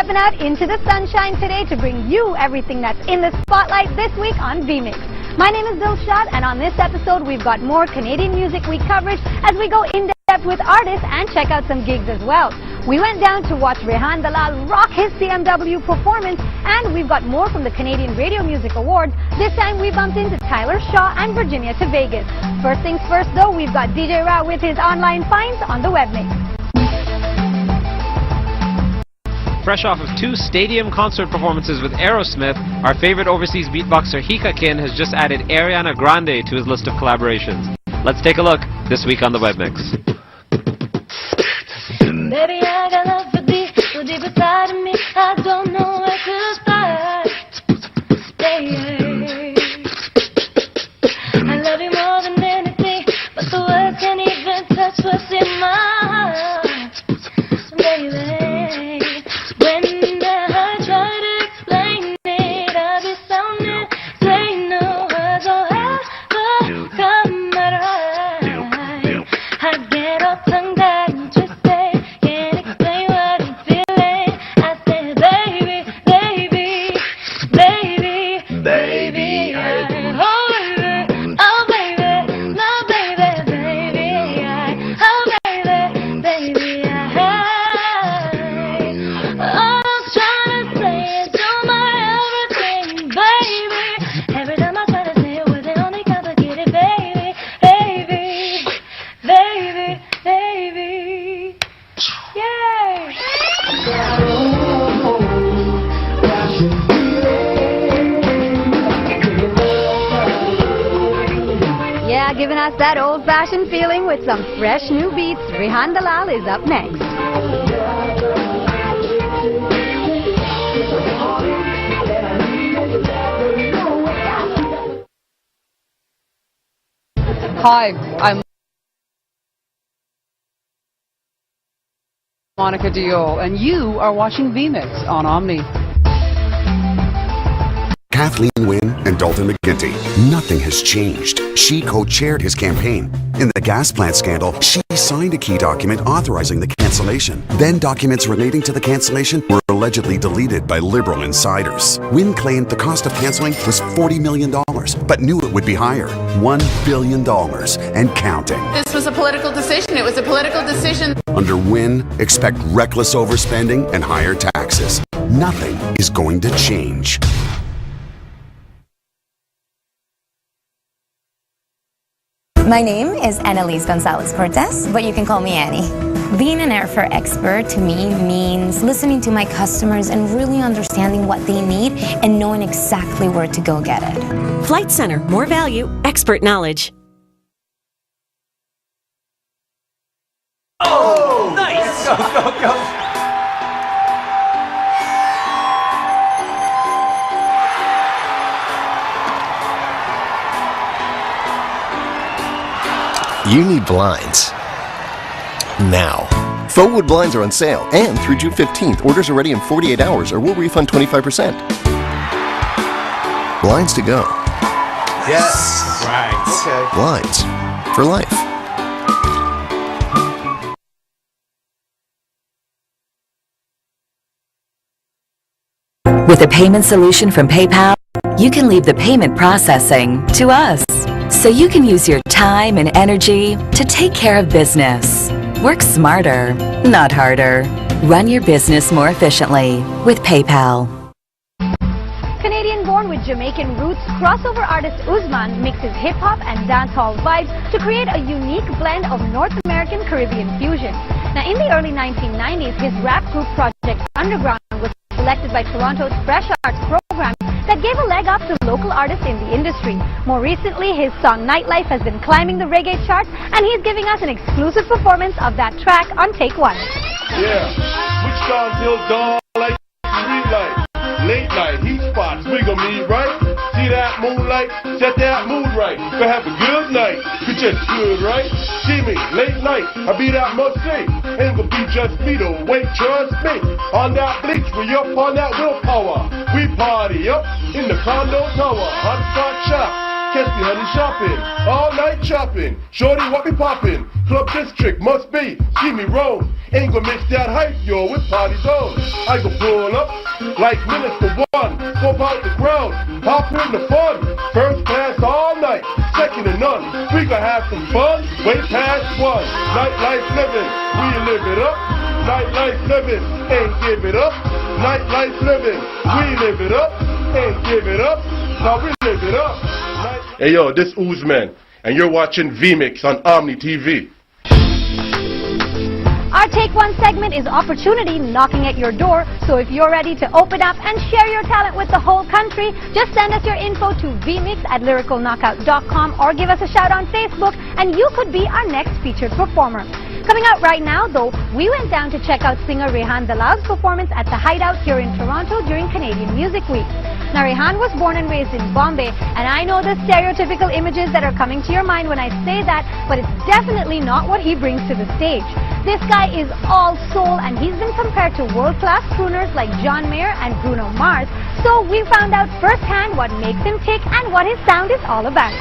stepping out into the sunshine today to bring you everything that's in the spotlight this week on VMix. My name is Dilshad, and on this episode we've got more Canadian Music Week coverage as we go in depth with artists and check out some gigs as well. We went down to watch Rehan Dalal rock his CMW performance, and we've got more from the Canadian Radio Music Awards. This time we bumped into Tyler Shaw and Virginia to Vegas. First things first though, we've got DJ Rao with his online finds on the webmix. Fresh off of 2 stadium concert performances with Aerosmith, our favorite overseas beatboxer Hika Kin has just added Ariana Grande to his list of collaborations. Let's take a look this week on the webmix. Baby, I got love for thee, so deep inside of me, I don't know where to start. Baby, I love you more than anything, but the words can't even touch what's in my heart. Baby, when I try to explain it, I be sounding, saying no words will ever come out right. I get all tongue-tied and twisted. Giving us that old-fashioned feeling with some fresh new beats. Rehan Dalal is up next. Hi, I'm Monica Diol, and you are watching VMix on OMNI. Kathleen Wynne and Dalton McGuinty. Nothing has changed. She co-chaired his campaign. In the gas plant scandal, she signed a key document authorizing the cancellation. Then documents relating to the cancellation were allegedly deleted by Liberal insiders. Wynne claimed the cost of canceling was $40 million, but knew it would be higher. $1 billion and counting. This was a political decision. It was a political decision. Under Wynne, expect reckless overspending and higher taxes. Nothing is going to change. My name is Annalise Gonzalez-Cortez, but you can call me Annie. Being an airfare expert to me means listening to my customers and really understanding what they need and knowing exactly where to go get it. Flight Center, more value, expert knowledge. Oh, nice! Go, go, go! You need blinds. Now. Faux wood blinds are on sale, and through June 15th, orders are ready in 48 hours or we'll refund 25%. Blinds to go. Yes. Right. Okay. Blinds for life. With a payment solution from PayPal, you can leave the payment processing to us, so you can use your time and energy to take care of business. Work smarter, not harder. Run your business more efficiently with PayPal. Canadian-born with Jamaican roots, crossover artist UZMAN mixes hip-hop and dancehall vibes to create a unique blend of North American Caribbean fusion. Now, in the early 1990s, his rap group project Underground was selected by Toronto's Fresh Arts program that gave a leg up to local artists in the industry. More recently, his song Nightlife has been climbing the reggae charts, and he's giving us an exclusive performance of that track on Take One. Yeah, we start till dawn like street light, late night, heat spots, wiggle me right. See that moonlight, set that mood right. We have a good night, we just good, right? See me, late night, I be that much say. Ain't gonna be just me though, wait, trust me. On that bleach, we up on that willpower. We party up in the condo tower, hot spot shop. Catch me honey shopping, all night shopping. Shorty what be popping, club district must be. See me roll Ain't gonna mix that hype, yo, with party dogs. I go pull up like Minister One. Go out the ground, hop in the fun. First class all night, second to none. We gonna have some fun, way past one. Nightlife living, we live it up. Nightlife living, ain't give it up. Nightlife living, we live it up. Ain't give it up, now we live it up. Hey yo, this UZMAN, and you're watching VMix on OMNI TV. Our Take One segment is opportunity knocking at your door, so if you're ready to open up and share your talent with the whole country, just send us your info to vmix@lyricalknockout.com or give us a shout on Facebook and you could be our next featured performer. Coming out right now, though, we went down to check out singer Rehan Dalal's performance at the Hideout here in Toronto during Canadian Music Week. Now, Rehan was born and raised in Bombay, and I know the stereotypical images that are coming to your mind when I say that, but it's definitely not what he brings to the stage. This guy is all soul, and he's been compared to world-class crooners like John Mayer and Bruno Mars. So we found out firsthand what makes him tick and what his sound is all about.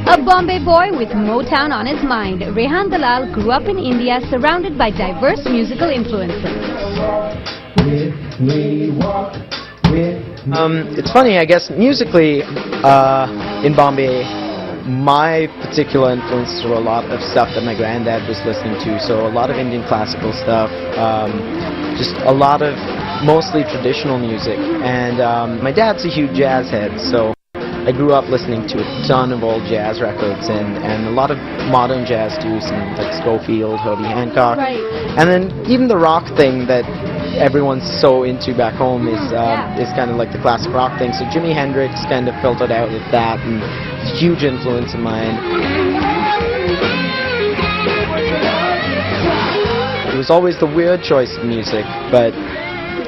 A Bombay boy with Motown on his mind, Rehan Dalal grew up in India surrounded by diverse musical influences. It's funny, I guess, musically, in Bombay, my particular influences were a lot of stuff that my granddad was listening to, so a lot of Indian classical stuff, just a lot of mostly traditional music, and my dad's a huge jazz head, so I grew up listening to a ton of old jazz records and a lot of modern jazz too, some like Scofield, Herbie Hancock, right. And then even the rock thing that everyone's so into back home is kind of like the classic rock thing. So Jimi Hendrix kind of filtered out with that, and it's a huge influence of mine. It was always the weird choice of music, but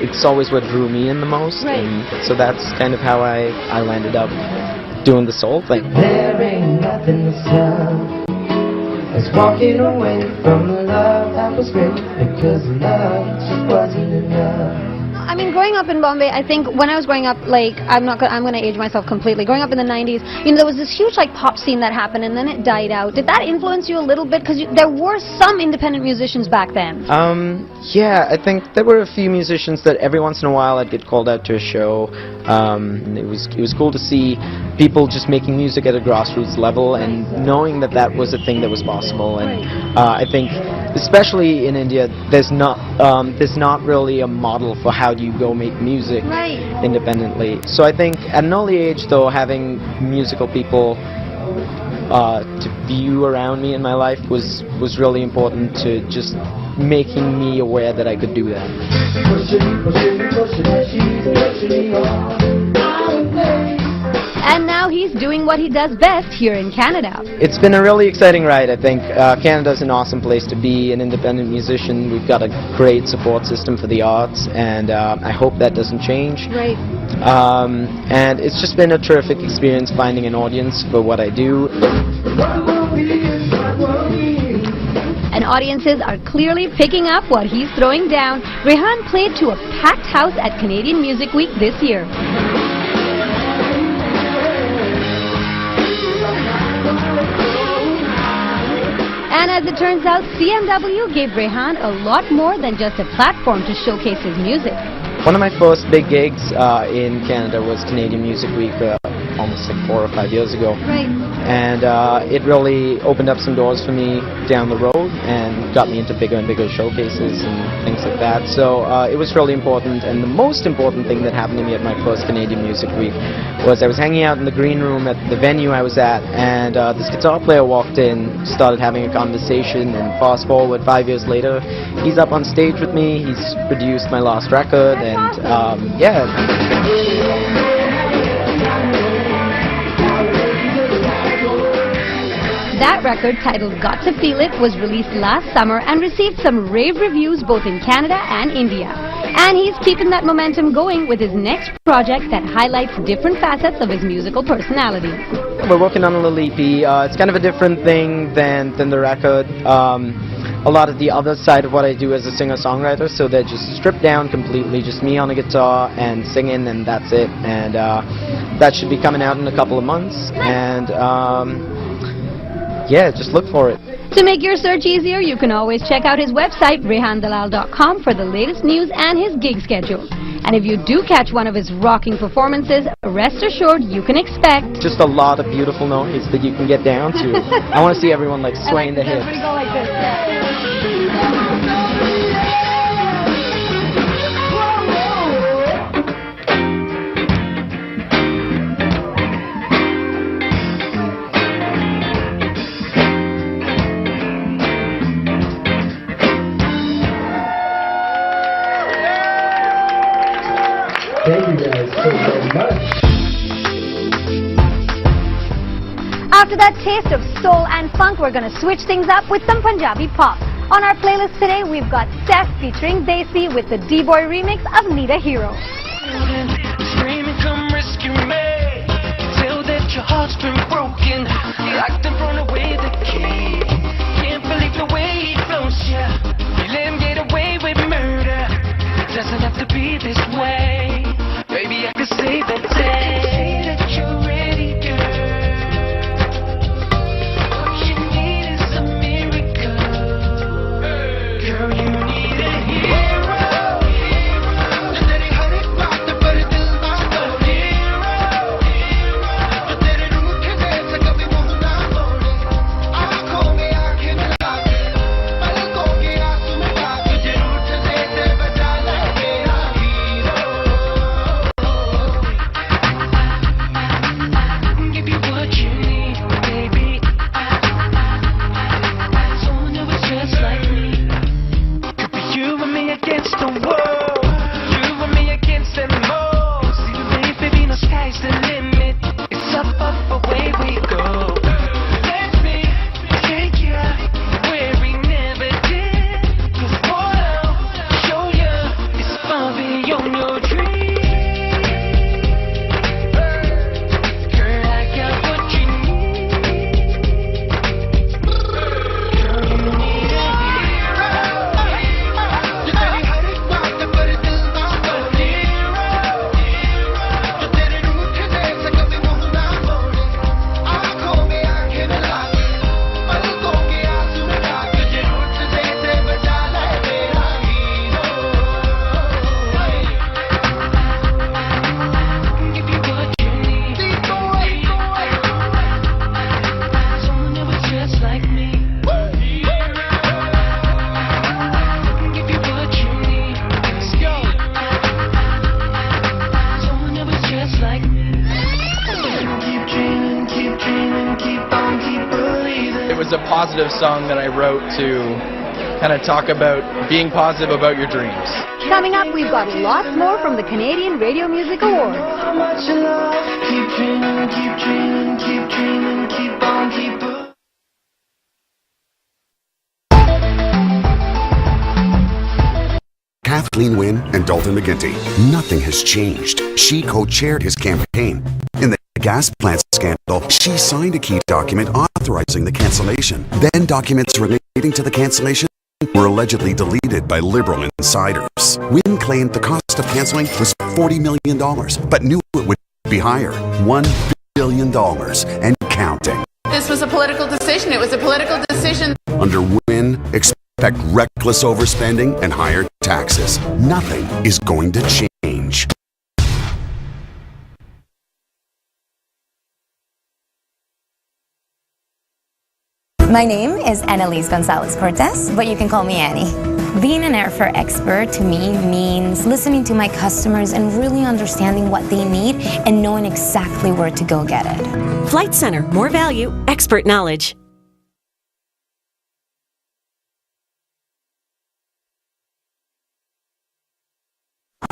it's always what drew me in the most, right. And so that's kind of how I landed up doing the soul thing. There ain't nothing to sell. It's walking away from the love that was great, because love just wasn't enough. I mean, growing up in Bombay, I think when I was growing up, like, I'm going to age myself completely. Growing up in the 90s, you know, there was this huge, like, pop scene that happened, and then it died out. Did that influence you a little bit? Because there were some independent musicians back then. Yeah, I think there were a few musicians that every once in a while I'd get called out to a show. It was cool to see people just making music at a grassroots level and knowing that that was a thing that was possible. And I think, especially in India, there's not really a model for how do you go make music independently. So I think at an early age, though, having musical people to view around me in my life was really important to just making me aware that I could do that. And now he's doing what he does best here in Canada. It's been a really exciting ride, I think. Canada's an awesome place to be an independent musician. We've got a great support system for the arts, and I hope that doesn't change. Right. And it's just been a terrific experience finding an audience for what I do. And audiences are clearly picking up what he's throwing down. Rehan played to a packed house at Canadian Music Week this year. And as it turns out, CMW gave Rehan a lot more than just a platform to showcase his music. One of my first big gigs in Canada was Canadian Music Week almost like 4 or 5 years ago. Right. And it really opened up some doors for me down the road and got me into bigger and bigger showcases and things like that. So it was really important, and the most important thing that happened to me at my first Canadian Music Week was I was hanging out in the green room at the venue I was at, and this guitar player walked in, started having a conversation, and fast forward 5 years later, he's up on stage with me, he's produced my last record, and yeah. That record, titled Got to Feel It, was released last summer and received some rave reviews both in Canada and India. And he's keeping that momentum going with his next project that highlights different facets of his musical personality. We're working on a little EP. It's kind of a different thing than the record. A lot of the other side of what I do as a singer-songwriter, so they're just stripped down completely, just me on a guitar and singing, and that's it. And that should be coming out in a couple of months, and yeah, just look for it. To make your search easier, you can always check out his website, rehandalal.com, for the latest news and his gig schedule. And if you do catch one of his rocking performances, rest assured you can expect just a lot of beautiful noise that you can get down to. I want to see everyone like swaying the hips. Everybody go like this. Thank you guys so very much. After that taste of soul and funk, we're going to switch things up with some Punjabi pop. On our playlist today, we've got Steph featuring Desi with the D-Boy remix of Need a Hero. Screaming, come rescue me. Tell that your heart's been broken. Locked and thrown away the key. Can't believe the way he flows, yeah. You let him get away with murder. It doesn't have to be this way. Baby, I could save the day. Say that you're ready, girl. What you need is a miracle. Girl, you need a hero. You तेरे हर एक बात पर दिल ना तोड़े. जो तेरे रूठ जैसे कभी मुँह ना तोड़े. आँखों में आँखें मिला के, पलकों के आंसू मिला के, तुझे रूठने से बचा ले मेरा hero. Give you what you need, baby. Someone who is just like me. Could be you and me against the world. You and me against them all. See the way, baby, no sky's the limit. It's up, away we go. Let me take you where we never did. 'Cause what I'll show you is far beyond your dreams. Girl, I got what you need. Girl, you need a hero. जो तेरी हर एक बात पर दिल ना तोड़े. जो तेरे रूठ जैसे कभी मुँह ना तोड़े. आँखों में आँखें मिला के, पलकों के आंसू मिला के, तुझे रूठने से बचा ले मेरा hero. Give you what you need. Someone who is just like me. Give you what you need. Let's go. Someone who is just like me. Keep dreaming, keep on, keep believing. It was a positive song that I wrote to kind of talk about being positive about your dreams. Coming up, we've got lots more from the Canadian Radio Music Awards. How much you love. Keep dreaming, keep dreaming, keep dreaming, keep on, keep believing. Kathleen Wynne and Dalton McGuinty. Nothing has changed. She co-chaired his campaign. In the gas plant scandal, she signed a key document authorizing the cancellation. Then documents relating to the cancellation were allegedly deleted by Liberal insiders. Wynne claimed the cost of cancelling was $40 million, but knew it would be higher, $1 billion and counting. This was a political decision. It was a political decision. Under Wynne, expect reckless overspending and higher taxes. Nothing is going to change. My name is Annalise Gonzalez Cortez, but you can call me Annie. Being an airfare expert to me means listening to my customers and really understanding what they need and knowing exactly where to go get it. Flight Center, more value, expert knowledge.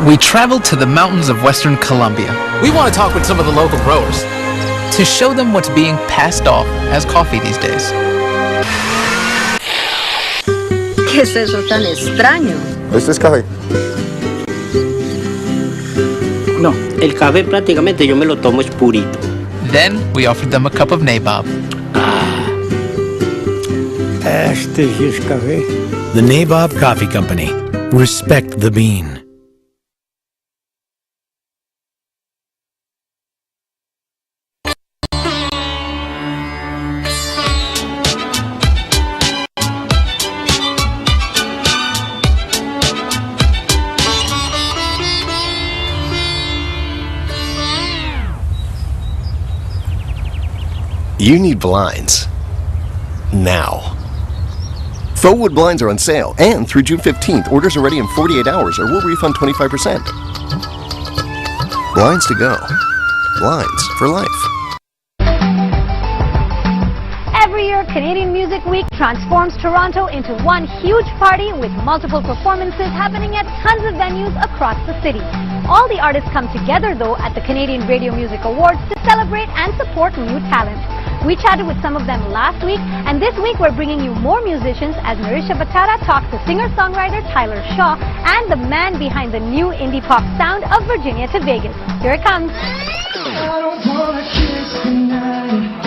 We traveled to the mountains of Western Colombia. We want to talk with some of the local growers to show them what's being passed off as coffee these days. ¿Qué es eso tan extraño? ¿Este es café? No, el café prácticamente yo me lo tomo es purito. Then we offered them a cup of nabob. Este sí es café. The Nabob Coffee Company. Respect the bean. You need blinds. Now. Faux wood blinds are on sale, and through June 15th, orders are ready in 48 hours or we'll refund 25%. Blinds to go. Blinds for life. Every year, Canadian Music Week transforms Toronto into one huge party with multiple performances happening at tons of venues across the city. All the artists come together, though, at the Canadian Radio Music Awards to celebrate and support new talent. We chatted with some of them last week, and this week we're bringing you more musicians as Marisha Batara talks to singer-songwriter Tyler Shaw and the man behind the new indie pop sound of Virginia to Vegas. Here it comes. I don't wanna kiss tonight.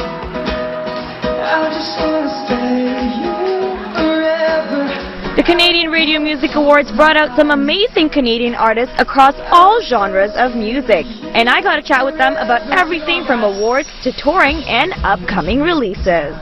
I just wanna stay here forever. The Canadian Radio Music Awards brought out some amazing Canadian artists across all genres of music. And I got to chat with them about everything from awards to touring and upcoming releases.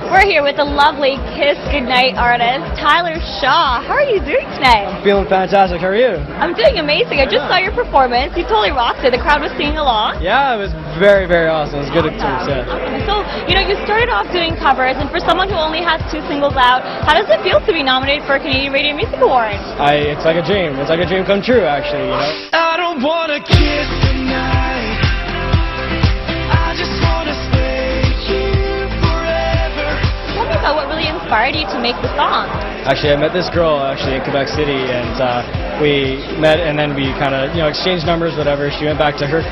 We're here with the lovely Kiss Goodnight artist, Tyler Shaw. How are you doing tonight? Feeling fantastic. How are you? I'm doing amazing. I just saw your performance. You totally rocked it. The crowd was singing along. Yeah, it was very, very awesome. It was good experience, yeah. So, you know, you started off doing covers, and for someone who only has 2 singles out, how does it feel to be nominated for a Canadian Radio Music Award? It's like a dream. It's like a dream come true, actually, you know? I don't wanna kiss tonight. I just wanna stay here forever. Tell me about what really inspired you to make the song. Actually, I met this girl in Quebec City, and we met, and then we kind of, exchanged numbers, whatever. She went back to her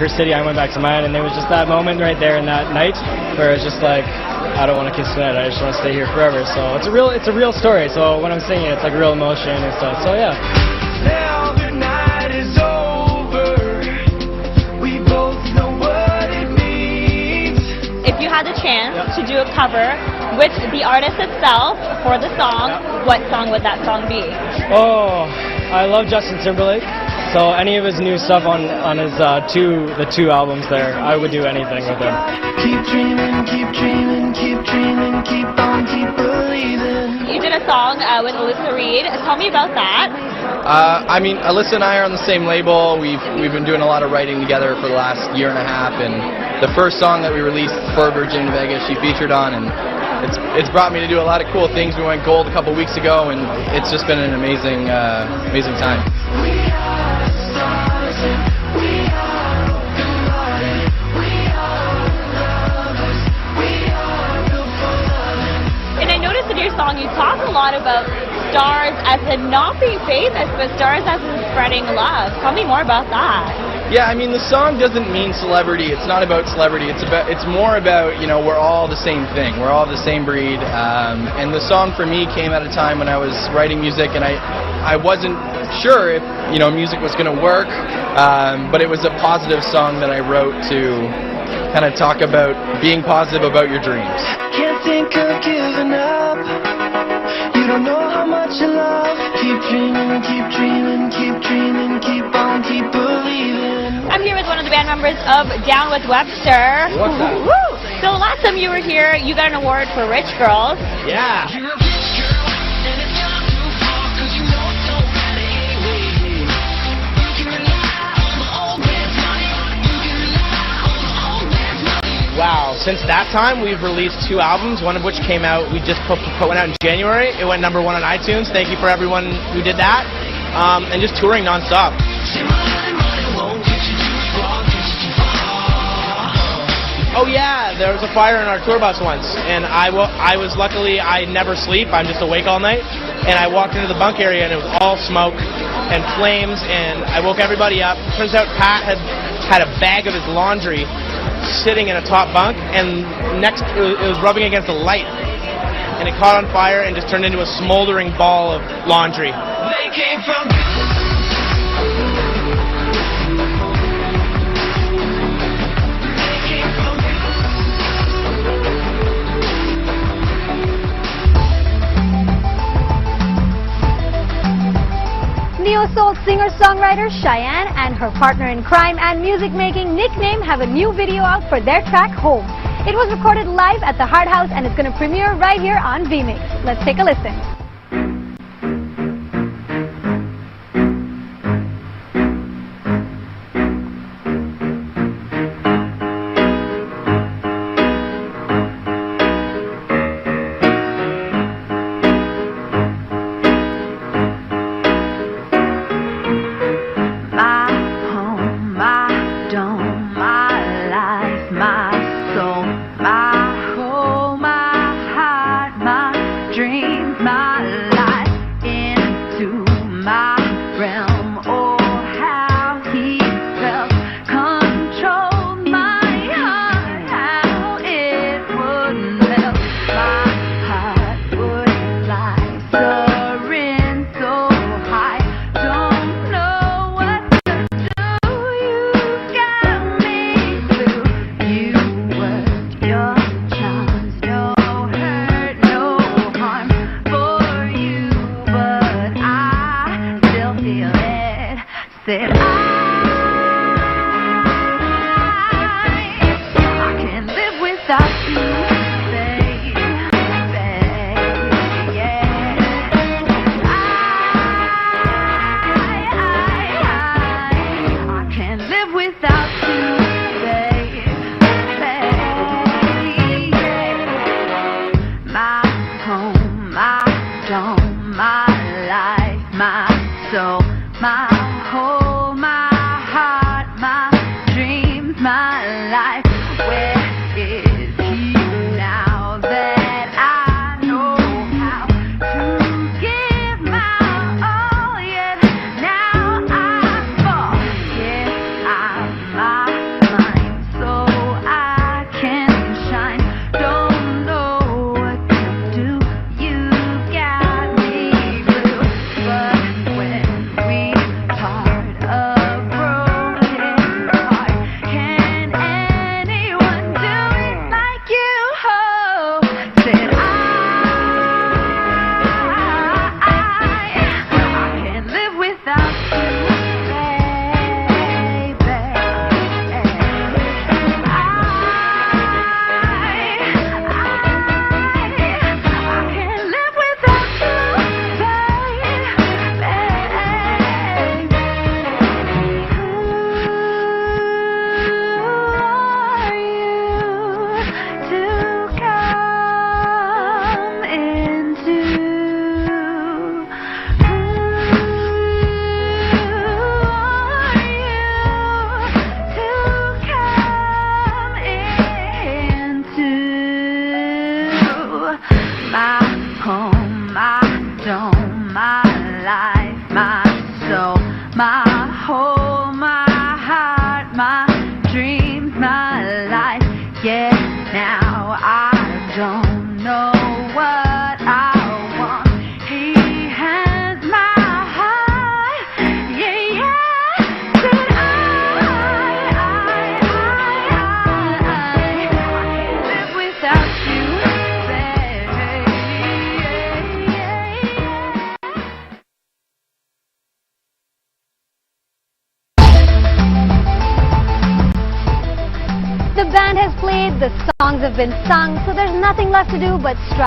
city, I went back to mine, and there was just that moment right there in that night where it's just like, I don't want to kiss tonight, I just want to stay here forever. So it's a real story. So when I'm singing, it's like real emotion and stuff. So yeah. Now the night is over. We both know what it means. If you had the chance to do a cover with the artist itself for the song, what song would that song be? Oh, I love Justin Timberlake. So any of his new stuff on his the two albums there, I would do anything with him. Keep dreaming, keep dreaming, keep dreaming, keep on, keep believing. You did a song with Alyssa Reed. Tell me about that. Alyssa and I are on the same label. We've been doing a lot of writing together for the last year and a half, and the first song that we released for Virginia Vegas, she featured on, and it's brought me to do a lot of cool things. We went gold a couple weeks ago, and it's just been an amazing time. And I noticed in your song you talk a lot about stars as in not being famous, but stars as in spreading love. Tell me more about that. Yeah, the song doesn't mean celebrity. It's not about celebrity. It's more about, we're all the same thing. We're all the same breed. And the song for me came at a time when I was writing music, and I wasn't sure if, music was going to work. But it was a positive song that I wrote to kind of talk about being positive about your dreams. Can't think of giving up. You don't know how much I love. Keep dreaming, keep dreaming, keep dreaming, keep on, keep believing. I'm here with one of the band members of Down with Webster. What's up? Woo! So last time you were here, you got an award for Rich Girls. Yeah. Wow, since that time we've released 2 albums, one of which came out, we just put one out in January. It went #1 on iTunes. Thank you for everyone who did that. And just touring nonstop. Oh yeah, there was a fire in our tour bus once, and I was luckily, I never sleep, I'm just awake all night, and I walked into the bunk area and it was all smoke and flames, and I woke everybody up. Turns out Pat had a bag of his laundry sitting in a top bunk, and it was rubbing against a light, and it caught on fire and just turned into a smoldering ball of laundry. They came from Neo-soul singer-songwriter Cheyenne and her partner in crime and music-making Nickname have a new video out for their track Home. It was recorded live at the Hard House and it's going to premiere right here on VMix. Let's take a listen. Said I can't live without you. The band has played, the songs have been sung, so there's nothing left to do but strike